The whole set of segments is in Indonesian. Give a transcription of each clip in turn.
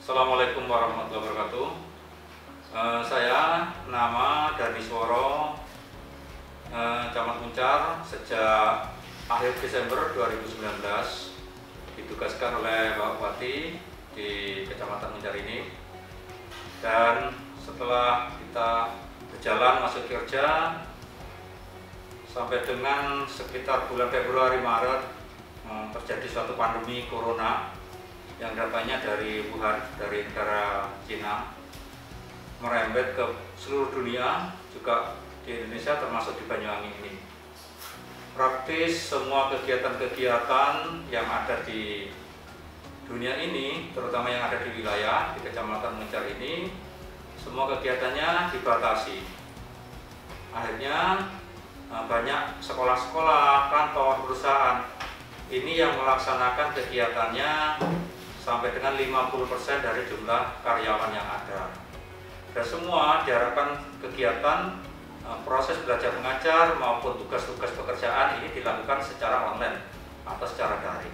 Assalamualaikum warahmatullahi wabarakatuh. Saya nama Danisworo, Camat Muncar. Sejak akhir Desember 2019 ditugaskan oleh Bapak Bupati di Kecamatan Muncar ini. Dan setelah kita berjalan masuk kerja sampai dengan sekitar bulan Februari Maret terjadi suatu pandemi corona yang datanya dari Wuhan, dari negara Cina, merembet ke seluruh dunia, juga di Indonesia termasuk di Banyuwangi ini. Praktis semua kegiatan-kegiatan yang ada di dunia ini, terutama yang ada di wilayah di Kecamatan Muncar ini, semua kegiatannya dibatasi. Akhirnya banyak sekolah-sekolah, kantor, perusahaan ini yang melaksanakan kegiatannya sampai dengan 50% dari jumlah karyawan yang ada. Dan semua diharapkan kegiatan proses belajar mengajar maupun tugas-tugas pekerjaan ini dilakukan secara online atau secara daring.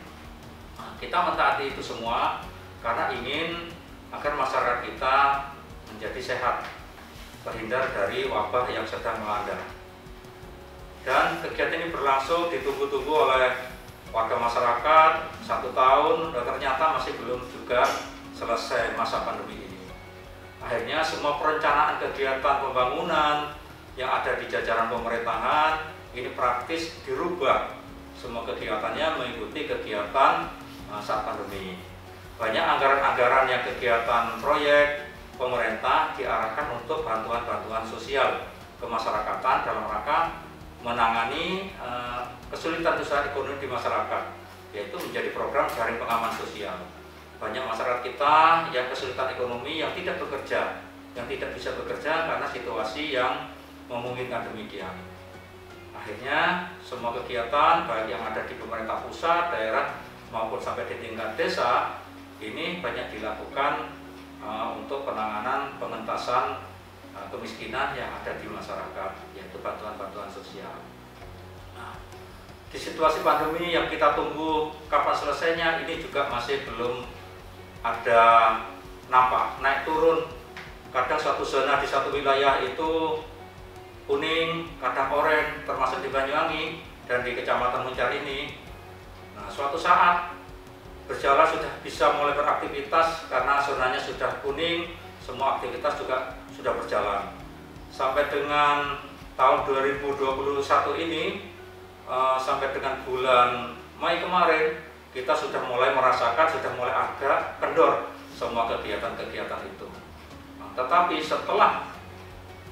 Kita mentaati itu semua karena ingin agar masyarakat kita menjadi sehat, terhindar dari wabah yang sedang melanda. Dan kegiatan ini berlangsung ditunggu-tunggu oleh warga masyarakat 1 tahun, dan ternyata masih belum juga selesai masa pandemi ini. Akhirnya semua perencanaan kegiatan pembangunan yang ada di jajaran pemerintahan ini praktis dirubah. Semua kegiatannya mengikuti kegiatan saat pandemi. Banyak anggaran-anggaran yang kegiatan proyek pemerintah diarahkan untuk bantuan-bantuan sosial kemasyarakatan dalam rangka menangani kesulitan usaha ekonomi di masyarakat, yaitu menjadi program jaring pengaman sosial. Banyak masyarakat kita yang kesulitan ekonomi, yang tidak bekerja, yang tidak bisa bekerja karena situasi yang memungkinkan demikian. Akhirnya semua kegiatan baik yang ada di pemerintah pusat, daerah maupun sampai di tingkat desa ini banyak dilakukan untuk penanganan pengentasan kemiskinan yang ada di masyarakat, yaitu bantuan-bantuan sosial. Nah, di situasi pandemi yang kita tunggu kapan selesainya ini juga masih belum ada nampak naik turun. Kadang suatu zona di satu wilayah itu kuning, kadang oranye, termasuk di Banyuwangi dan di Kecamatan Muncar ini. Nah, suatu saat berjalan sudah bisa mulai beraktivitas karena zonanya sudah kuning, semua aktivitas juga sudah berjalan. Sampai dengan tahun 2021 ini, sampai dengan bulan Mei kemarin, kita sudah mulai merasakan, sudah mulai agak kendor semua kegiatan-kegiatan itu. Nah, tetapi setelah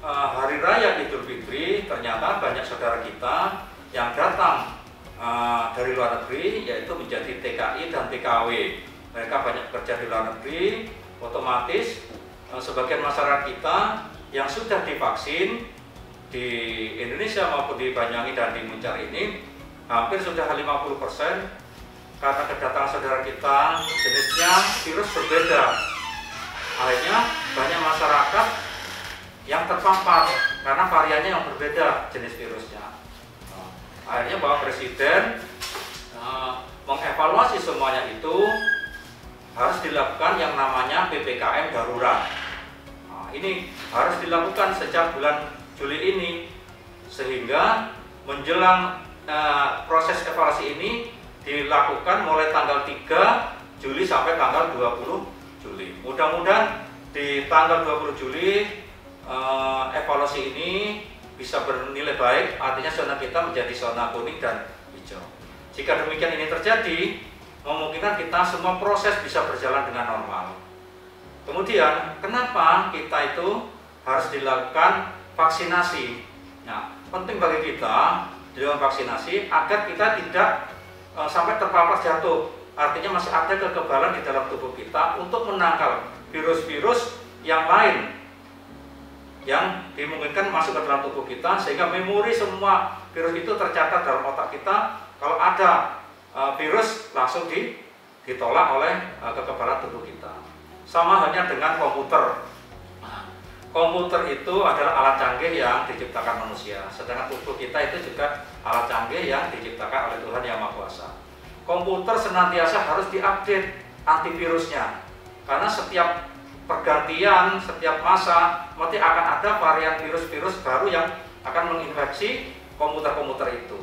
Hari Raya Idul Fitri, ternyata banyak saudara kita yang datang dari luar negeri, yaitu menjadi TKI dan TKW. Mereka banyak bekerja di luar negeri, otomatis sebagian masyarakat kita yang sudah divaksin di Indonesia maupun di Banyuwangi dan di Muncar ini hampir sudah 50%, karena kedatangan saudara kita jenisnya virus berbeda. Akhirnya banyak masyarakat yang terpapar karena variannya yang berbeda jenis virusnya. Akhirnya Bapak Presiden mengevaluasi semuanya itu harus dilakukan yang namanya PPKM darurat. Nah, ini harus dilakukan sejak bulan Juli ini, sehingga menjelang proses evaluasi ini dilakukan mulai tanggal 3 Juli sampai tanggal 20 Juli. Mudah-mudahan di tanggal 20 Juli evaluasi ini bisa bernilai baik, artinya zona kita menjadi zona kuning dan hijau. Jika demikian ini terjadi, memungkinkan kita semua proses bisa berjalan dengan normal. Kemudian, kenapa kita itu harus dilakukan vaksinasi? Nah, penting bagi kita dilakukan vaksinasi agar kita tidak sampai terpapar jatuh. Artinya masih ada kekebalan di dalam tubuh kita untuk menangkal virus-virus yang lain yang dimungkinkan masuk ke dalam tubuh kita, sehingga memori semua virus itu tercatat dalam otak kita. Kalau ada virus langsung ditolak oleh kekebalan tubuh kita. Sama halnya dengan komputer. Komputer itu adalah alat canggih yang diciptakan manusia, sedangkan tubuh kita itu juga alat canggih yang diciptakan oleh Tuhan Yang Maha Kuasa. Komputer senantiasa harus diupdate antivirusnya. karena setiap pergantian, setiap masa nanti akan ada varian virus-virus baru yang akan menginfeksi komputer-komputer itu.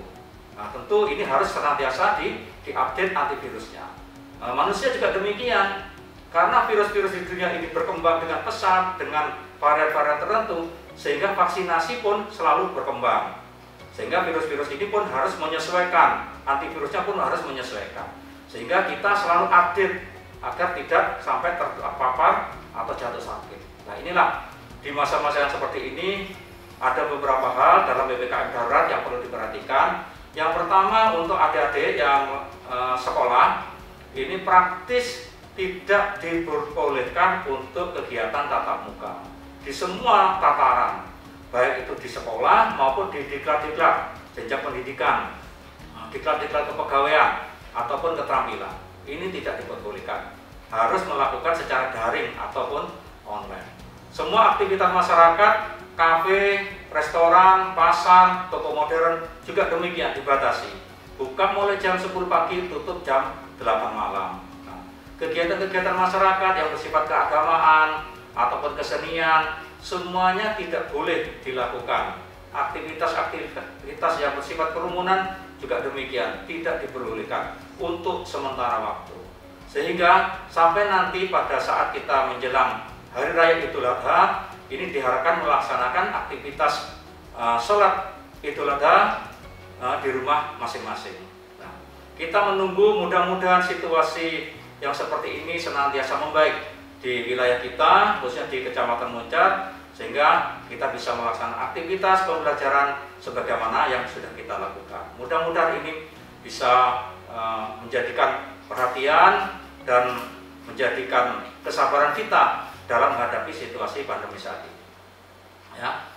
Nah, tentu ini harus senantiasa diupdate antivirusnya. Manusia juga demikian, karena virus-virus di dunia ini berkembang dengan pesat, dengan varian-varian tertentu, sehingga vaksinasi pun selalu berkembang. Sehingga virus-virus ini pun harus menyesuaikan, antivirusnya pun harus menyesuaikan. Sehingga kita selalu update agar tidak sampai terpapar atau jatuh sakit. Nah, inilah di masa-masa yang seperti ini ada beberapa hal dalam PPKM darurat yang perlu diperhatikan. Yang pertama, untuk adik-adik yang sekolah, ini praktis tidak diperbolehkan untuk kegiatan tatap muka di semua tataran, baik itu di sekolah maupun di diklat-diklat jenjang pendidikan, diklat-diklat kepegawaian ataupun keterampilan. Ini tidak diperbolehkan, harus melakukan secara daring ataupun online. Semua aktivitas masyarakat, kafe, restoran, pasar, toko modern juga demikian dibatasi. Buka mulai jam 10 pagi, tutup jam 8 malam. Kegiatan-kegiatan masyarakat yang bersifat keagamaan ataupun kesenian semuanya tidak boleh dilakukan. Aktivitas-aktivitas yang bersifat kerumunan juga demikian tidak diperbolehkan untuk sementara waktu. Sehingga sampai nanti pada saat kita menjelang Hari Raya Idul Adha, ini diharapkan melaksanakan aktivitas sholat Idul Adha di rumah masing-masing. Nah, kita menunggu mudah-mudahan situasi yang seperti ini senantiasa membaik di wilayah kita, khususnya di Kecamatan Muncar, sehingga kita bisa melaksanakan aktivitas pembelajaran sebagaimana yang sudah kita lakukan. Mudah-mudahan ini bisa menjadikan perhatian dan menjadikan kesabaran kita dalam menghadapi situasi pandemi saat ini. Ya.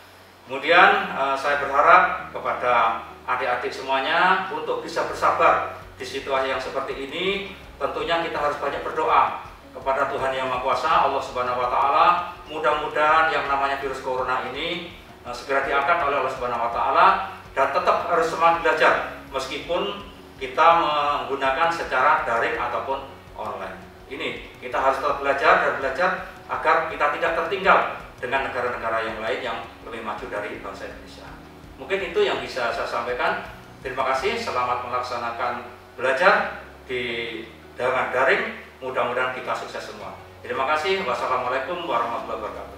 Kemudian saya berharap kepada adik-adik semuanya untuk bisa bersabar di situasi yang seperti ini. Tentunya kita harus banyak berdoa kepada Tuhan Yang Maha Kuasa, Allah Subhanahu wa Ta'ala. Mudah-mudahan yang namanya virus corona ini segera diangkat oleh Allah Subhanahu wa Ta'ala, dan tetap harus semangat belajar meskipun kita menggunakan secara daring ataupun online. Ini kita harus tetap belajar dan belajar agar kita tidak tertinggal dengan negara-negara yang lain yang lebih maju dari bangsa Indonesia. Mungkin itu yang bisa saya sampaikan. Terima kasih, selamat melaksanakan belajar dengan daring. Mudah-mudahan kita sukses semua. Terima kasih. Wassalamualaikum warahmatullahi wabarakatuh.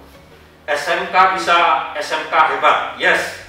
SMK bisa SMK hebat. Yes.